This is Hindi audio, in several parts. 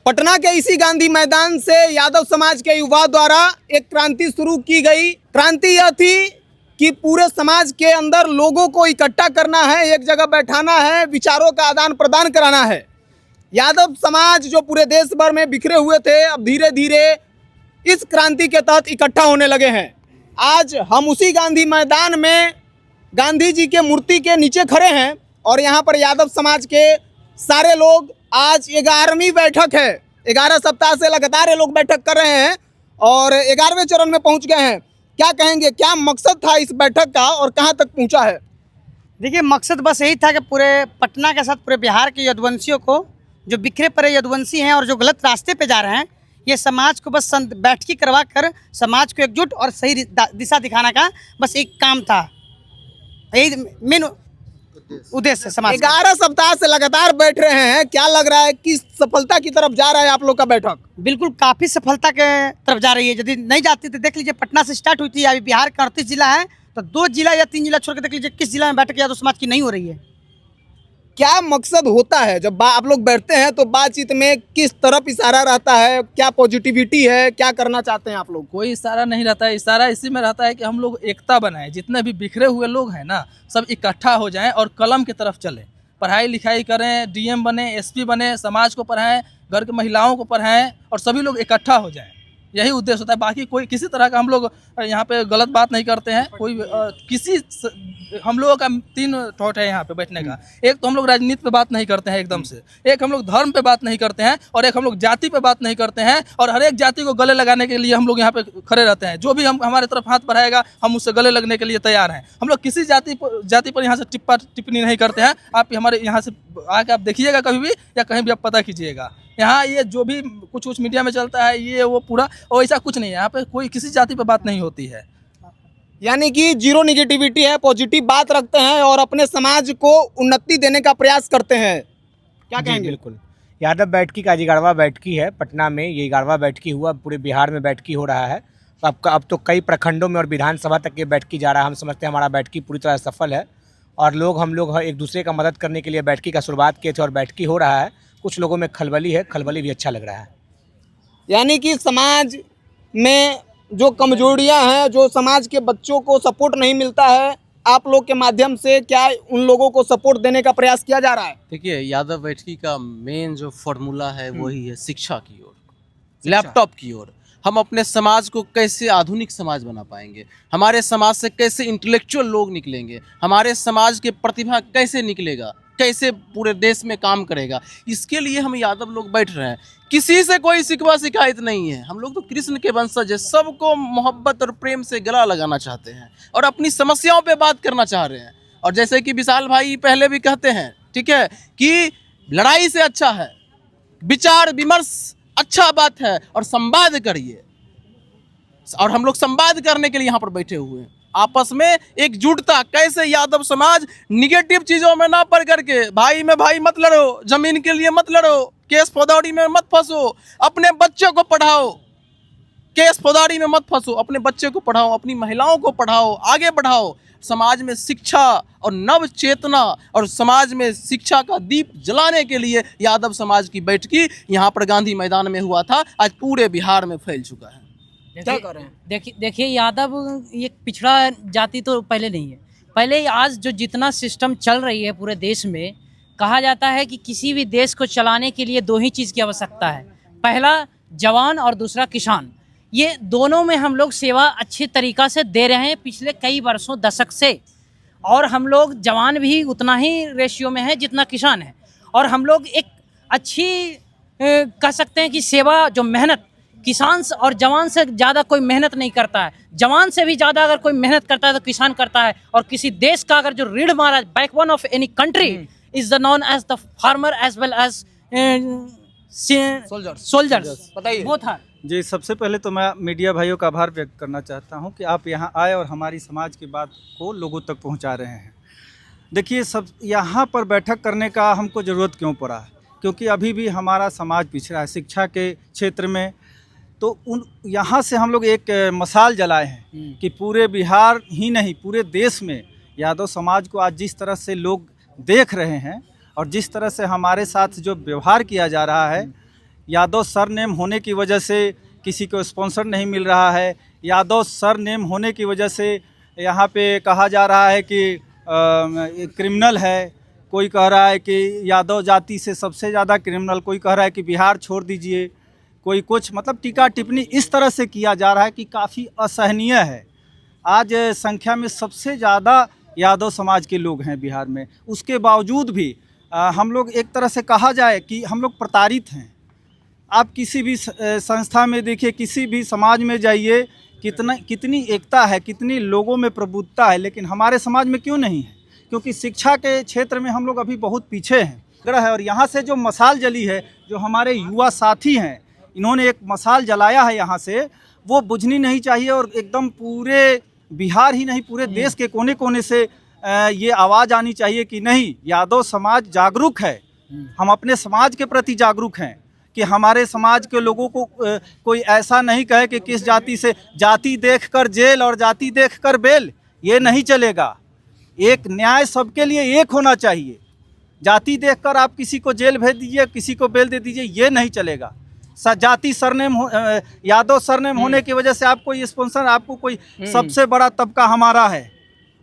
पटना के इसी गांधी मैदान से यादव समाज के युवा द्वारा एक क्रांति शुरू की गई। क्रांति यह थी कि पूरे समाज के अंदर लोगों को इकट्ठा करना है, एक जगह बैठाना है, विचारों का आदान प्रदान कराना है। यादव समाज जो पूरे देश भर में बिखरे हुए थे, अब धीरे धीरे इस क्रांति के तहत इकट्ठा होने लगे हैं। आज हम उसी गांधी मैदान में गांधी जी के मूर्ति के नीचे खड़े हैं और यहाँ पर यादव समाज के सारे लोग, आज 11वीं बैठक है, 11 सप्ताह से लगातार ये लोग बैठक कर रहे हैं और 11वें चरण में पहुँच गए हैं। क्या कहेंगे, क्या मकसद था इस बैठक का और कहाँ तक पहुँचा है? देखिए, मकसद बस यही था कि पूरे पटना के साथ पूरे बिहार के यदुवंशियों को, जो बिखरे पड़े यदुवंशी हैं और जो गलत रास्ते पे जा रहे हैं, ये समाज को बस बैठकी करवा कर समाज को एकजुट और सही दिशा दिखाने का बस एक काम था। यही मेन उद्देश्य है समाज का। 11 सप्ताह से लगातार बैठ रहे हैं, क्या लग रहा है किस सफलता की तरफ जा रहा है आप लोग का बैठक? बिल्कुल काफ़ी सफलता के तरफ जा रही है। यदि नहीं जाती तो देख लीजिए, पटना से स्टार्ट हुई थी, अभी बिहार का 38 जिला है, तो 2 जिला या 3 जिला छोड़ के देख लीजिए किस जिला में बैठक यादव समाज की नहीं हो रही है। क्या मकसद होता है जब आप लोग बैठते हैं तो बातचीत में किस तरफ इशारा रहता है? क्या पॉजिटिविटी है, क्या करना चाहते हैं आप लोग? कोई इशारा नहीं रहता है। इशारा इसी में रहता है कि हम लोग एकता बनाएं, जितने भी बिखरे हुए लोग हैं ना, सब इकट्ठा हो जाएं और कलम की तरफ चलें, पढ़ाई लिखाई करें, डीएम बने, एसपी बने, समाज को पढ़ाएं, घर के महिलाओं को पढ़ाएं और सभी लोग इकट्ठा हो जाएं। यही उद्देश्य होता है। बाकी कोई किसी तरह का हम लोग यहाँ पे गलत बात नहीं करते हैं। हम लोगों का 3 थॉट है यहाँ पे बैठने का। एक तो हम लोग राजनीति पे बात नहीं करते हैं एकदम से, एक हम लोग धर्म पे बात नहीं करते हैं और एक हम लोग जाति पे बात नहीं करते हैं। और हर एक जाति को गले लगाने के लिए हम लोग यहाँ पे खड़े रहते हैं। जो भी हमारे तरफ हाथ बढ़ाएगा हम उससे गले लगने के लिए तैयार हैं। हम लोग किसी जाति पर यहाँ से टिप्पणी नहीं करते हैं। आप हमारे यहाँ से आके आप देखिएगा कभी भी या कहीं भी आप पता कीजिएगा। यहाँ ये जो भी कुछ मीडिया में चलता है, ये वो पूरा और ऐसा कुछ नहीं है। यहाँ पे कोई किसी जाति पे बात नहीं होती है। यानी कि जीरो निगेटिविटी है, पॉजिटिव बात रखते हैं और अपने समाज को उन्नति देने का प्रयास करते हैं। क्या कहेंगे? बिल्कुल, यादव बैठकी का 11वां बैठकी है पटना में। ये 11वां बैठकी हुआ, पूरे बिहार में बैठकी हो रहा है। अब तो कई प्रखंडों में और विधानसभा तक ये बैठकी जा रहा है। हम समझते हैं हमारा बैठकी पूरी तरह सफल है और हम लोग एक दूसरे का मदद करने के लिए बैठकी का शुरुआत किए थे और बैठकी हो रहा है। कुछ लोगों में खलबली है, खलबली भी अच्छा लग रहा है। यानी कि समाज में जो कमजोरियां हैं, जो समाज के बच्चों को सपोर्ट नहीं मिलता है, आप लोग के माध्यम से क्या उन लोगों को सपोर्ट देने का प्रयास किया जा रहा है? देखिए, यादव बैठकी का मेन जो फॉर्मूला है वही है शिक्षा की ओर, लैपटॉप की ओर। हम अपने समाज को कैसे आधुनिक समाज बना पाएंगे, हमारे समाज से कैसे इंटेलेक्चुअल लोग निकलेंगे, हमारे समाज के प्रतिभा कैसे निकलेगा, कैसे पूरे देश में काम करेगा, इसके लिए हम यादव लोग बैठ रहे हैं। किसी से कोई शिकवा शिकायत नहीं है। हम लोग तो कृष्ण के वंशज है, सबको मोहब्बत और प्रेम से गला लगाना चाहते हैं और अपनी समस्याओं पे बात करना चाह रहे हैं। और जैसे कि विशाल भाई पहले भी कहते हैं, ठीक है, कि लड़ाई से अच्छा है विचार विमर्श, अच्छा बात है और संवाद करिए। और हम लोग संवाद करने के लिए यहाँ पर बैठे हुए हैं, आपस में एकजुटता। कैसे यादव समाज निगेटिव चीजों में ना पड़ करके, भाई में भाई मत लड़ो, जमीन के लिए मत लड़ो, केस फौजदारी में मत फंसो, अपने बच्चों को पढ़ाओ, केस फौजदारी में मत फंसो, अपने बच्चे को पढ़ाओ, अपनी महिलाओं को पढ़ाओ, आगे बढ़ाओ। समाज में शिक्षा और नव चेतना और समाज में शिक्षा का दीप जलाने के लिए यादव समाज की बैठकी यहाँ पर गांधी मैदान में हुआ था, आज पूरे बिहार में फैल चुका है। क्या कर रहे हैं? देखिए, यादव ये पिछड़ा जाति तो पहले नहीं है। पहले आज जो जितना सिस्टम चल रही है पूरे देश में, कहा जाता है कि किसी भी देश को चलाने के लिए 2 ही चीज़ की आवश्यकता है, पहला जवान और दूसरा किसान। ये दोनों में हम लोग सेवा अच्छे तरीक़ा से दे रहे हैं पिछले कई वर्षों, दशक से। और हम लोग जवान भी उतना ही रेशियो में है जितना किसान है। और हम लोग एक अच्छी कह सकते हैं कि सेवा, जो मेहनत किसान और जवान से ज़्यादा कोई मेहनत नहीं करता है। जवान से भी ज़्यादा अगर कोई मेहनत करता है तो किसान करता है। और किसी देश का अगर जो रीढ़ मारा, backbone of any country is the known as the farmer as well as soldiers. बताइए। वो था जी, सबसे पहले तो मैं मीडिया भाइयों का आभार व्यक्त करना चाहता हूं कि आप यहां आए और हमारी समाज की बात को लोगों तक पहुंचा रहे हैं। देखिए, सब यहाँ पर बैठक करने का हमको ज़रूरत क्यों पड़ा, क्योंकि अभी भी हमारा समाज पिछड़ा है शिक्षा के क्षेत्र में। तो यहाँ से हम लोग एक मसाल जलाए हैं कि पूरे बिहार ही नहीं, पूरे देश में यादव समाज को आज जिस तरह से लोग देख रहे हैं और जिस तरह से हमारे साथ जो व्यवहार किया जा रहा है यादव सरनेम होने की वजह से किसी को स्पॉन्सर नहीं मिल रहा है। यादव सरनेम होने की वजह से यहाँ पे कहा जा रहा है कि क्रिमिनल है, कोई कह रहा है कि यादव जाति से सबसे ज़्यादा क्रिमिनल, कोई कह रहा है कि बिहार छोड़ दीजिए, कोई कुछ, मतलब टीका टिप्पणी इस तरह से किया जा रहा है कि काफ़ी असहनीय है। आज संख्या में सबसे ज़्यादा यादव समाज के लोग हैं बिहार में, उसके बावजूद भी हम लोग एक तरह से कहा जाए कि हम लोग प्रताड़ित हैं। आप किसी भी संस्था में देखिए, किसी भी समाज में जाइए, कितनी एकता है, कितनी लोगों में प्रबुद्धता है, लेकिन हमारे समाज में क्यों नहीं है? क्योंकि शिक्षा के क्षेत्र में हम लोग अभी बहुत पीछे हैं ग्रह है। और यहाँ से जो मशाल जली है, जो हमारे युवा साथी हैं, इन्होंने एक मशाल जलाया है यहाँ से, वो बुझनी नहीं चाहिए। और एकदम पूरे बिहार ही नहीं, पूरे देश के कोने कोने से ये आवाज़ आनी चाहिए कि नहीं, यादव समाज जागरूक है, हम अपने समाज के प्रति जागरूक हैं, कि हमारे समाज के लोगों को कोई ऐसा नहीं कहे कि किस जाति से, जाति देखकर जेल और जाति देखकर बेल, ये नहीं चलेगा। एक न्याय सबके लिए एक होना चाहिए। जाति देखकर आप किसी को जेल भेज दीजिए, किसी को बेल दे दीजिए, ये नहीं चलेगा। जाति सरनेम यादव सरनेम होने की वजह से आपको ये स्पॉन्सर, आपको कोई सबसे बड़ा तबका हमारा है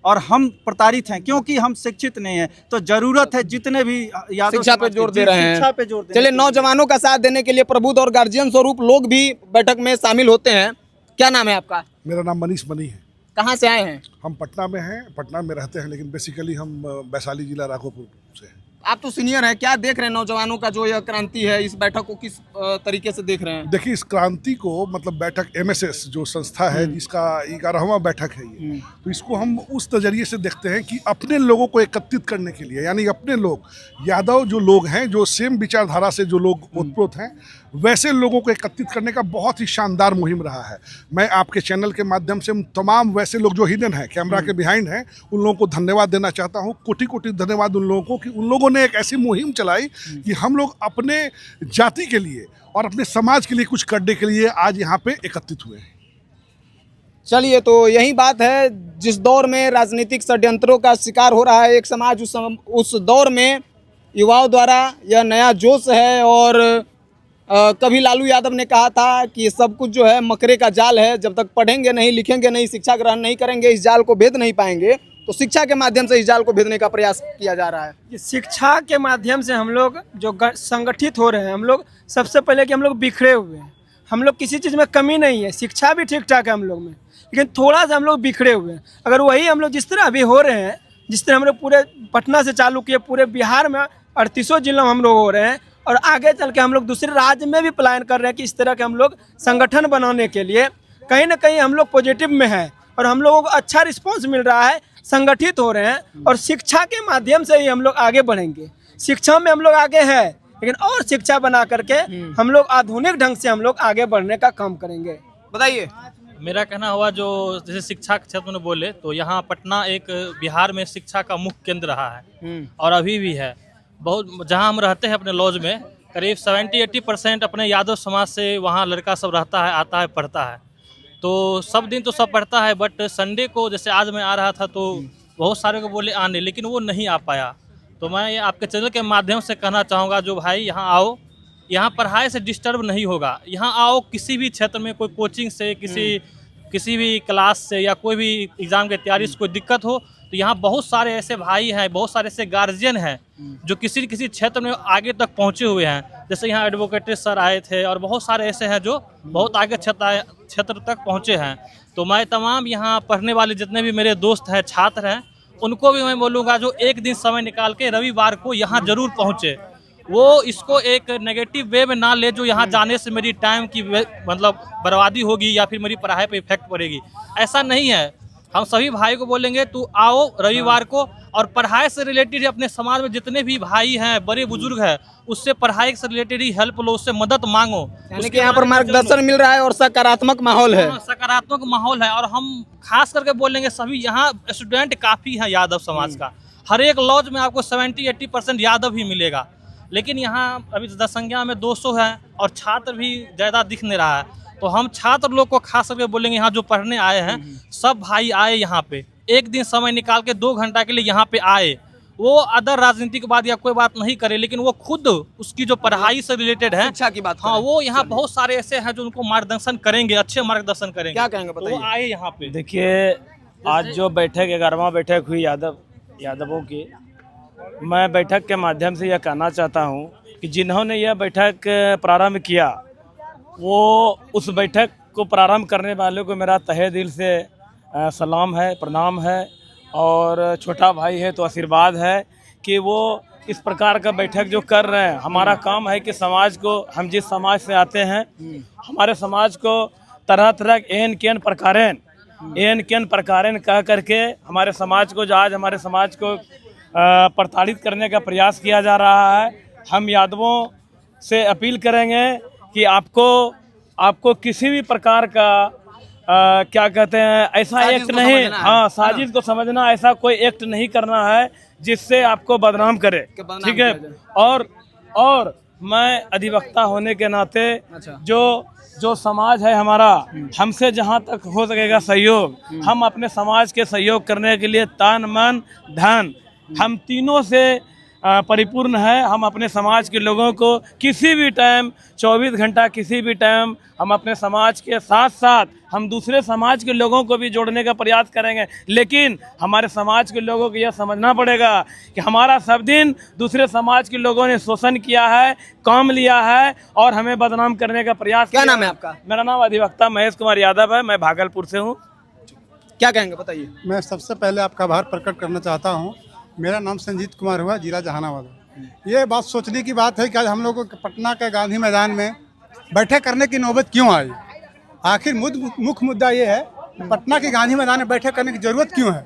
और हम प्रताड़ित हैं क्योंकि हम शिक्षित नहीं हैं। तो जरूरत है जितने भी यादव शिक्षा पे जोर दे रहे हैं, शिक्षा पे जोर देने चलिए के लिए। नौजवानों का साथ देने के लिए प्रबुद्ध और गार्जियन स्वरूप लोग भी बैठक में शामिल होते हैं। क्या नाम है आपका? मेरा नाम मनीष मनी है। कहाँ से आए हैं? हम पटना में हैं, पटना में रहते हैं, लेकिन बेसिकली हम वैशाली जिला राघोपुर से हैं। आप तो सीनियर हैं, क्या देख रहे हैं नौजवानों का जो यह क्रांति है, इस बैठक को किस तरीके से देख रहे हैं? देखिए, इस क्रांति को, मतलब बैठक MSS जो संस्था है जिसका 11वां बैठक है ये, तो इसको हम उस नज़रिए से देखते हैं कि अपने लोगों को एकत्रित करने के लिए, यानी अपने लोग यादव जो लोग हैं, जो सेम विचारधारा से जो लोग ओतप्रोत हैं, वैसे लोगों को एकत्रित करने का बहुत ही शानदार मुहिम रहा है। मैं आपके चैनल के माध्यम से तमाम वैसे लोग जो हिडन हैं, कैमरा के बिहाइंड हैं, उन लोगों को धन्यवाद देना चाहता हूँ। कोटि कोटि धन्यवाद उन लोगों को कि उन लोगों ने एक ऐसी मुहिम चलाई कि हम लोग अपने जाति के लिए और अपने समाज के लिए कुछ करने के लिए आज यहाँ पे एकत्रित हुए हैं। चलिए, तो यही बात है, जिस दौर में राजनीतिक षड्यंत्रों का शिकार हो रहा है एक समाज, उस दौर में युवाओं द्वारा यह नया जोश है। और कभी लालू यादव ने कहा था कि ये सब कुछ जो है मकरे का जाल है, जब तक पढ़ेंगे नहीं, लिखेंगे नहीं, शिक्षा ग्रहण नहीं करेंगे, इस जाल को भेद नहीं पाएंगे। तो शिक्षा के माध्यम से इस जाल को भेदने का प्रयास किया जा रहा है। कि शिक्षा के माध्यम से हम लोग जो संगठित हो रहे हैं, हम लोग सबसे पहले कि हम लोग बिखरे हुए हैं, हम लोग किसी चीज़ में कमी नहीं है, शिक्षा भी ठीक ठाक है हम लोग में, लेकिन थोड़ा सा हम लोग बिखरे हुए हैं। अगर वही हम लोग जिस तरह अभी हो रहे हैं, जिस तरह हम लोग पूरे पटना से चालू किए, पूरे बिहार में 38 जिलों में हम लोग हो रहे हैं, और आगे चल के हम लोग दूसरे राज्य में भी प्लान कर रहे हैं कि इस तरह के हम लोग संगठन बनाने के लिए कहीं ना कहीं हम लोग पॉजिटिव में हैं और हम लोगों को अच्छा रिस्पांस मिल रहा है, संगठित हो रहे हैं और शिक्षा के माध्यम से ही हम लोग आगे बढ़ेंगे। शिक्षा में हम लोग आगे हैं, लेकिन और शिक्षा बना करके हम लोग आधुनिक ढंग से हम लोग आगे बढ़ने का काम करेंगे। बताइए। मेरा कहना हुआ, जो जैसे शिक्षा के क्षेत्र में बोले तो यहाँ पटना एक बिहार में शिक्षा का मुख्य केंद्र रहा है और अभी भी है। बहुत जहाँ हम रहते हैं अपने लॉज में, करीब 70-80% अपने यादव समाज से वहाँ लड़का सब रहता है, आता है, पढ़ता है। तो सब दिन तो सब पढ़ता है, बट संडे को जैसे आज मैं आ रहा था तो बहुत सारे को बोले आने, लेकिन वो नहीं आ पाया। तो मैं ये आपके चैनल के माध्यम से कहना चाहूँगा, जो भाई यहाँ आओ, यहाँ पढ़ाई से डिस्टर्ब नहीं होगा। यहाँ आओ, किसी भी क्षेत्र में कोई कोचिंग से, किसी भी क्लास से या कोई भी एग्ज़ाम की तैयारी से कोई दिक्कत हो, तो यहाँ बहुत सारे ऐसे भाई हैं, बहुत सारे ऐसे गार्जियन हैं जो किसी न किसी क्षेत्र में आगे तक पहुँचे हुए हैं। जैसे यहाँ एडवोकेट सर आए थे और बहुत सारे ऐसे हैं जो बहुत आगे क्षेत्र तक पहुँचे हैं। तो मैं तमाम यहाँ पढ़ने वाले जितने भी मेरे दोस्त हैं, छात्र हैं, उनको भी मैं बोलूँगा जो एक दिन समय निकाल के रविवार को यहाँ ज़रूर पहुँचे। वो इसको एक नेगेटिव वे में ना ले, जो यहाँ जाने से मेरी टाइम की मतलब बर्बादी होगी या फिर मेरी पढ़ाई पे इफेक्ट पड़ेगी। ऐसा नहीं है। हम सभी भाई को बोलेंगे, तू आओ रविवार को, और पढ़ाई से रिलेटेड अपने समाज में जितने भी भाई हैं, बड़े बुजुर्ग हैं, उससे पढ़ाई से रिलेटेड ही हेल्प लो, उससे मदद मांगो। उसके यहाँ पर मार्गदर्शन मिल रहा है और सकारात्मक माहौल है। सकारात्मक माहौल है। और हम खास करके बोलेंगे, सभी यहाँ स्टूडेंट काफ़ी हैं यादव समाज का। हर एक लॉज में आपको 70-80% यादव ही मिलेगा, लेकिन यहाँ अभी जनसंख्या में 200 है और छात्र भी ज़्यादा दिख नहीं रहा है। तो हम छात्र लोग को खास करके बोलेंगे, यहाँ जो पढ़ने आए हैं सब भाई आए, यहाँ पे एक दिन समय निकाल के 2 घंटा के लिए यहाँ पे आए वो अदर राजनीतिकवाद या कोई बात नहीं करे, लेकिन वो खुद उसकी जो पढ़ाई से रिलेटेड है, शिक्षा की बात हाँ, करें। वो यहाँ बहुत सारे ऐसे हैं जो उनको मार्गदर्शन करेंगे, अच्छे मार्गदर्शन करेंगे। क्या कहेंगे तो बताइए। वो आए यहाँ पे। देखिए, आज जो बैठक 11वां बैठक हुई यादवों की, मैं बैठक के माध्यम से यह कहना चाहता हूँ कि जिन्होंने यह बैठक प्रारंभ किया, वो उस बैठक को प्रारंभ करने वालों को मेरा तहे दिल से सलाम है, प्रणाम है, और छोटा भाई है तो आशीर्वाद है कि वो इस प्रकार का बैठक जो कर रहे हैं। हमारा काम है कि समाज को, हम जिस समाज से आते हैं, हमारे समाज को तरह तरह एन केन प्रकारेन कह करके हमारे समाज को, आज हमारे समाज को प्रताड़ित करने का प्रयास किया जा रहा है। हम यादवों से अपील करेंगे कि आपको किसी भी प्रकार का क्या कहते हैं, ऐसा एक्ट नहीं, हाँ, साजिश को समझना, ऐसा कोई एक्ट नहीं करना है जिससे आपको बदनाम करे, ठीक है। और मैं अधिवक्ता होने के नाते जो समाज है हमारा, हमसे जहाँ तक हो सकेगा सहयोग, हम अपने समाज के सहयोग करने के लिए तन मन धन हम तीनों से परिपूर्ण है। हम अपने समाज के लोगों को किसी भी टाइम, 24 घंटा किसी भी टाइम, हम अपने समाज के साथ साथ हम दूसरे समाज के लोगों को भी जोड़ने का प्रयास करेंगे। लेकिन हमारे समाज के लोगों को यह समझना पड़ेगा कि हमारा सब दिन दूसरे समाज के लोगों ने शोषण किया है, काम लिया है और हमें बदनाम करने का प्रयास क्या किया नाम है आपका? मेरा नाम अधिवक्ता महेश कुमार यादव है, मैं भागलपुर से हूँ। क्या कहेंगे बताइए। मैं सबसे पहले आपका आभार प्रकट करना चाहता हूँ। मेरा नाम संजीत कुमार हुआ, जिला जहानाबाद। ये बात सोचने की बात है कि आज हम लोगों को पटना के गांधी मैदान में बैठक करने की नौबत क्यों आई। आखिर मुख्य मुद्दा ये है, पटना के गांधी मैदान में बैठक करने की ज़रूरत क्यों है।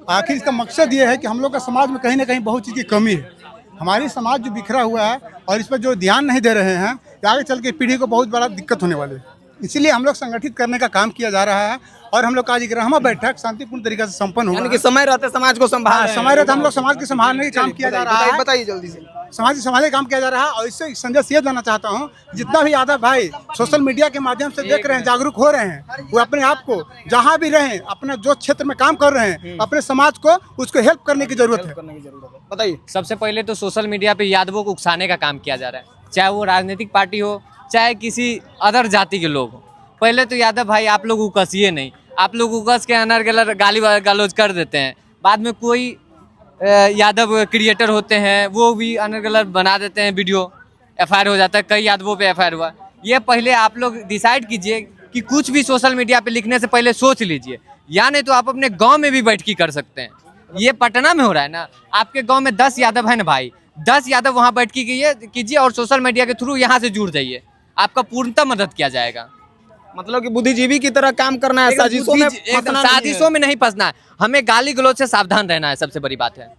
आखिर इसका मकसद ये है कि हम लोग का समाज में कहीं ना कहीं बहुत चीज़ की कमी है। हमारी समाज जो बिखरा हुआ है और इस पर जो ध्यान नहीं दे रहे हैं, आगे चल के पीढ़ी को बहुत बड़ा दिक्कत होने वाली है। इसीलिए हम लोग संगठित करने का काम किया जा रहा है और हम लोग का आज 11वां बैठक शांतिपूर्ण तरीके से संपन्न हुआ। यानी कि समय रहते समाज को संभाल, समय रहते हम लोग समाज के संभालने का काम किया जा रहा है। बताइए जल्दी से। समाज से संभालने का काम किया जा रहा है और इससे संदेश ये देना चाहता हूँ, जितना भी यादव भाई सोशल मीडिया के माध्यम से देख रहे हैं, जागरूक हो रहे हैं, वो अपने आप को जहाँ भी रहें, अपने जो क्षेत्र में काम कर रहे हैं, अपने समाज को उसको हेल्प करने की जरूरत है। बताइए। सबसे पहले तो सोशल मीडिया पे यादवों को उकसाने का काम किया जा रहा है, चाहे वो राजनीतिक पार्टी हो, चाहे किसी अदर जाति के लोग हो। पहले तो यादव भाई आप लोग उकसिए नहीं, आप लोग उकस के अनर्गल गाली गलौज कर देते हैं। बाद में कोई यादव क्रिएटर होते हैं, वो भी अनर्गल बना देते हैं वीडियो, एफआईआर हो जाता है। कई यादवों पे एफआईआर हुआ। ये पहले आप लोग डिसाइड कीजिए कि कुछ भी सोशल मीडिया पे लिखने से पहले सोच लीजिए, या नहीं तो आप अपने गांव में भी बैठकी कर सकते हैं। ये पटना में हो रहा है ना, आपके गांव में 10 यादव है ना भाई, 10 यादव वहाँ बैठकी कीजिए और सोशल मीडिया के थ्रू यहाँ से जुड़ जाइए, आपका पूर्णतः मदद किया जाएगा। मतलब कि बुद्धिजीवी की तरह काम करना है, साजिशों में साजिशों में नहीं फंसना है, हमें गाली गलौज से सावधान रहना है, सबसे बड़ी बात है।